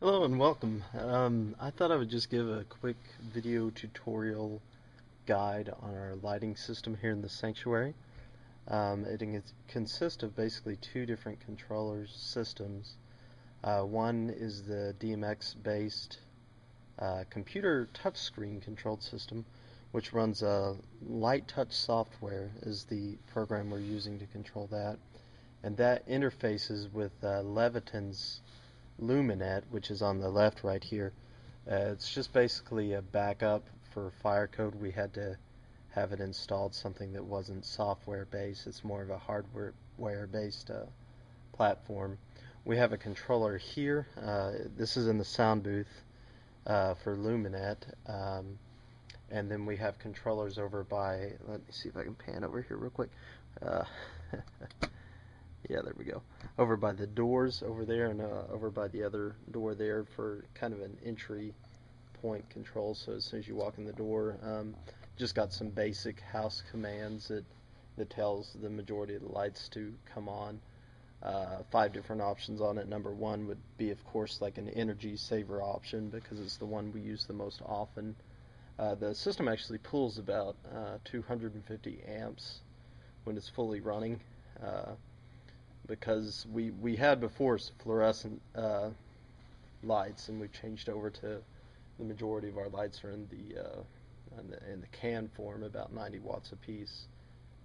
Hello and welcome. I thought I would just give a quick video tutorial guide on our lighting system here in the sanctuary. It consists of basically two different controller systems. One is the DMX-based computer touchscreen controlled system, which runs Light Touch software is the program we're using to control that. And that interfaces with Leviton's Luminet, which is on the left right here. It's just basically a backup for Firecode. We had to have it installed something that wasn't software based. It's more of a hardware based platform. We have a controller here. This is in the sound booth for Luminet. And then we have controllers over by, let me see if I can pan over here real quick. Uh, Yeah, there we go. Over by the doors over there, and over by the other door there for kind of an entry point control. So as soon as you walk in the door, just got some basic house commands that tells the majority of the lights to come on. Five different options on it. Number one would be, of course, like an energy saver option because it's the one we use the most often. The system actually pulls about 250 amps when it's fully running. Because we had before fluorescent lights, and we changed over to the majority of our lights are in the can form, about 90 watts a piece,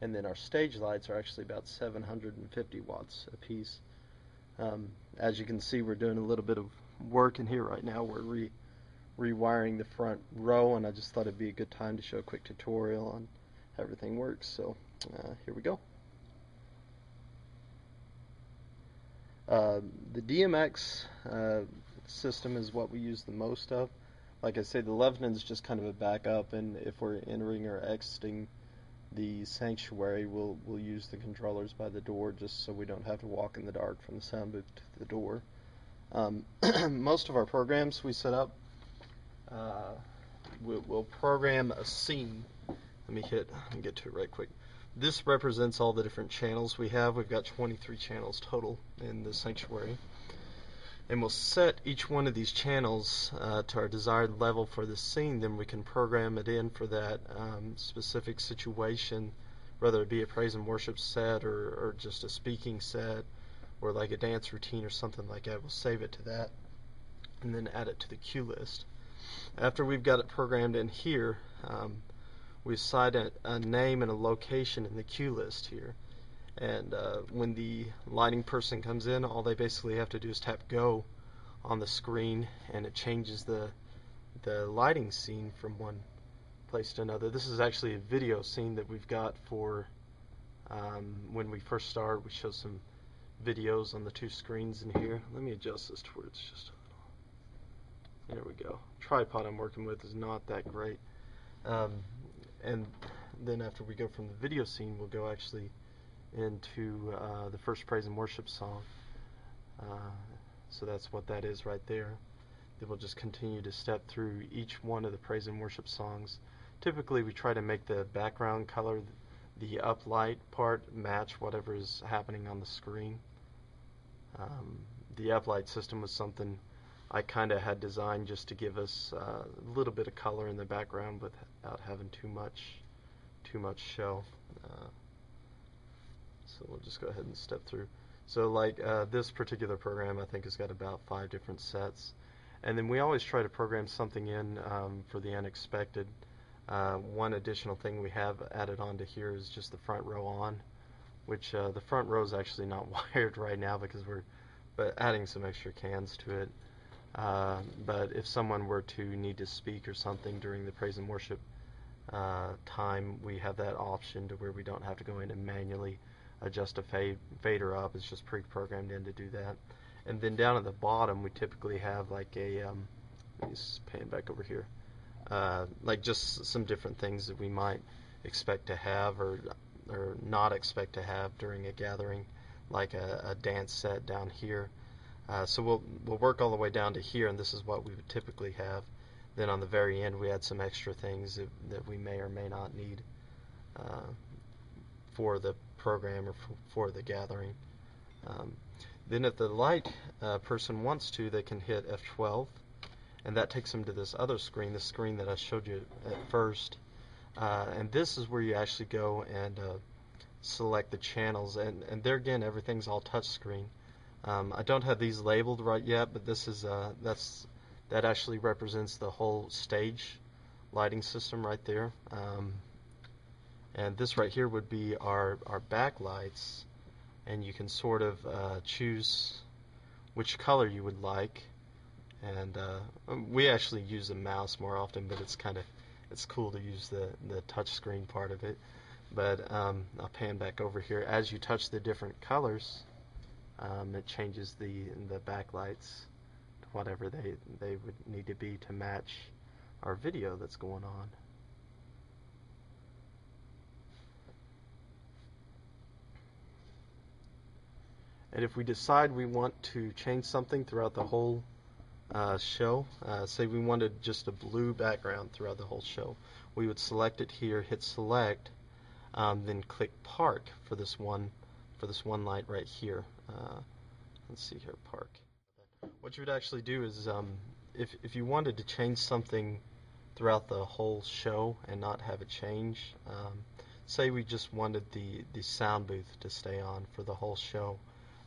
and then our stage lights are actually about 750 watts a piece. As you can see, we're doing a little bit of work in here right now. We're rewiring the front row, and I just thought it'd be a good time to show a quick tutorial on how everything works. So here we go. The DMX system is what we use the most of. Like I say, the Lebanon is just kind of a backup, and if we're entering or exiting the sanctuary, we'll use the controllers by the door just so we don't have to walk in the dark from the sound booth to the door. Most of our programs we set up, we'll program a scene. Let me get to it right quick. This represents all the different channels we have. We've got 23 channels total in the sanctuary. And we'll set each one of these channels to our desired level for the scene. Then we can program it in for that specific situation, whether it be a praise and worship set or just a speaking set or like a dance routine or something like that. We'll save it to that and then add it to the cue list. After we've got it programmed in here, we assign a name and a location in the cue list here. And when the lighting person comes in, all they basically have to do is tap go on the screen, and it changes the lighting scene from one place to another. This is actually a video scene that we've got for when we first start. We show some videos on the two screens in here. Let me adjust this to where it's just a little. There we go. Tripod I'm working with is not that great. And then after we go from the video scene, we'll go actually into the first praise and worship song. So that's what that is right there. Then we'll just continue to step through each one of the praise and worship songs. Typically we try to make the background color, the uplight part, match whatever is happening on the screen. The uplight system was something I kind of had designed just to give us a little bit of color in the background without having too much show. So we'll just go ahead and step through. So like this particular program I think has got about 5 different sets. And then we always try to program something in for the unexpected. One additional thing we have added onto here is just the front row on, which the front row is actually not wired right now because we're adding some extra cans to it. But if someone were to need to speak or something during the praise and worship time, we have that option to where we don't have to go in and manually adjust a fader up. It's just pre-programmed in to do that. And then down at the bottom, we typically have like a, let me just pan back over here, like just some different things that we might expect to have or not expect to have during a gathering, like a dance set down here. So we'll work all the way down to here, and this is what we would typically have. Then on the very end, we add some extra things that we may or may not need for the program or for the gathering. Then if the light person wants to, they can hit F12, and that takes them to this other screen, the screen that I showed you at first. And this is where you actually go and select the channels, and there again everything's all touch screen. I don't have these labeled right yet, but this is that actually represents the whole stage lighting system right there. And this right here would be our backlights, and you can sort of choose which color you would like. And we actually use a mouse more often, but it's cool to use the touch screen part of it. But I'll pan back over here. As you touch the different colors, it changes the backlights to whatever they would need to be to match our video that's going on. And if we decide we want to change something throughout the whole show, say we wanted just a blue background throughout the whole show, we would select it here, hit select, then click park for this one light right here. Let's see here, park. What you would actually do is if you wanted to change something throughout the whole show and not have it change, say we just wanted the sound booth to stay on for the whole show,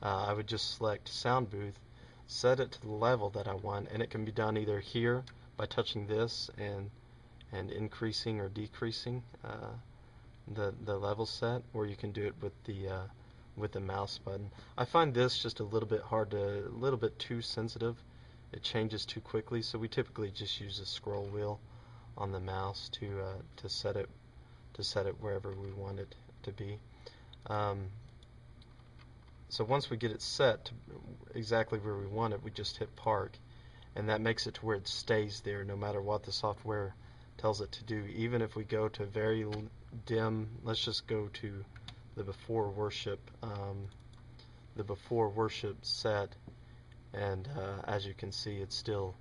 I would just select sound booth, set it to the level that I want, and it can be done either here by touching this and increasing or decreasing the level set, or you can do it with the mouse button. I find this just a little bit too sensitive. It changes too quickly, so we typically just use a scroll wheel on the mouse to set it wherever we want it to be. So once we get it set to exactly where we want it, we just hit park, and that makes it to where it stays there no matter what the software tells it to do. Even if we go to very dim, let's just go to the before worship set, and as you can see, it's still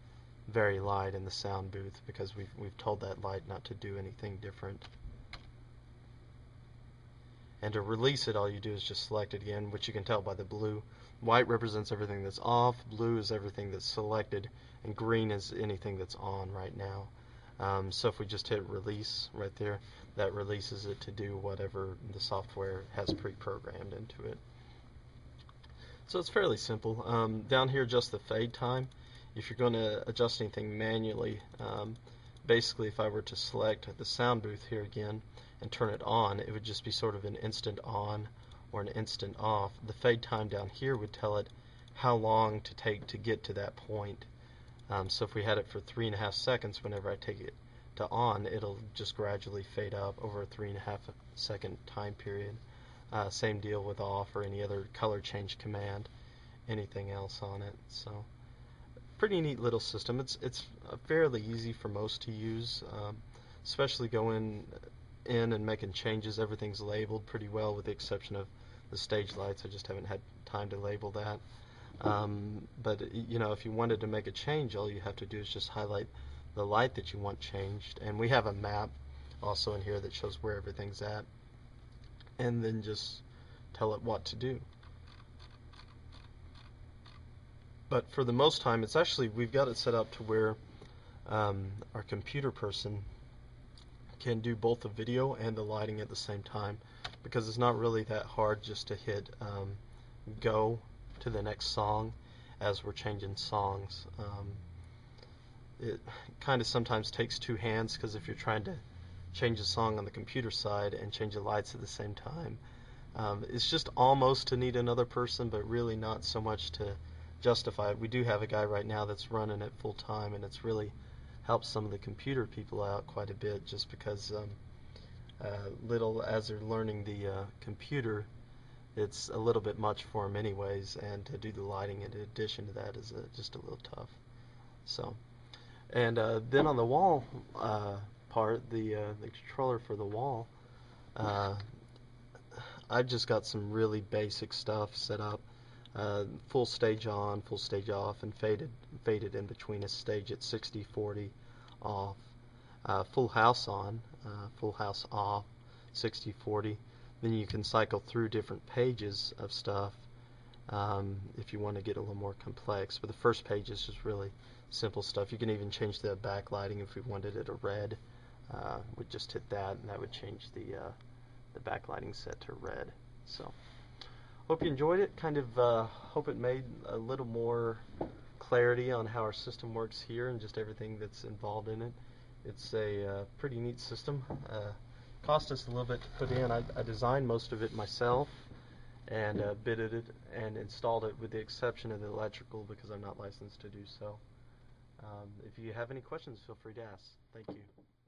very light in the sound booth because we've told that light not to do anything different. And to release it, all you do is just select it again, which you can tell by the blue. White represents everything that's off, blue is everything that's selected, and green is anything that's on right now. So if we just hit release right there, that releases it to do whatever the software has pre-programmed into it. So it's fairly simple. Down here, just the fade time. If you're going to adjust anything manually, basically if I were to select the sound booth here again and turn it on, it would just be sort of an instant on or an instant off. The fade time down here would tell it how long to take to get to that point. So if we had it for 3.5 seconds, whenever I take it to on, it'll just gradually fade up over a 3.5 second time period. Same deal with off or any other color change command, anything else on it. So pretty neat little system. It's fairly easy for most to use, especially going in and making changes. Everything's labeled pretty well with the exception of the stage lights. I just haven't had time to label that. But you know, if you wanted to make a change, all you have to do is just highlight the light that you want changed, and we have a map also in here that shows where everything's at, and then just tell it what to do. But for the most time, it's actually, we've got it set up to where our computer person can do both the video and the lighting at the same time, because it's not really that hard just to hit go to the next song as we're changing songs. It kind of sometimes takes two hands, because if you're trying to change a song on the computer side and change the lights at the same time, it's just almost to need another person, but really not so much to justify it. We do have a guy right now that's running it full time, and it's really helped some of the computer people out quite a bit, just because little as they're learning the computer, it's a little bit much for them anyways, and to do the lighting in addition to that is just a little tough. So, and then on the wall part, the controller for the wall, I've just got some really basic stuff set up. Full stage on, full stage off, and faded in between a stage at 60/40 off. Full house on, full house off, 60/40. Then you can cycle through different pages of stuff if you want to get a little more complex. But the first page is just really simple stuff. You can even change the backlighting if we wanted it a red. We'd just hit that, and that would change the backlighting set to red. So, hope you enjoyed it. Kind of hope it made a little more clarity on how our system works here and just everything that's involved in it. It's a pretty neat system. Cost us a little bit to put in. I designed most of it myself and bitted it and installed it with the exception of the electrical because I'm not licensed to do so. If you have any questions, feel free to ask. Thank you.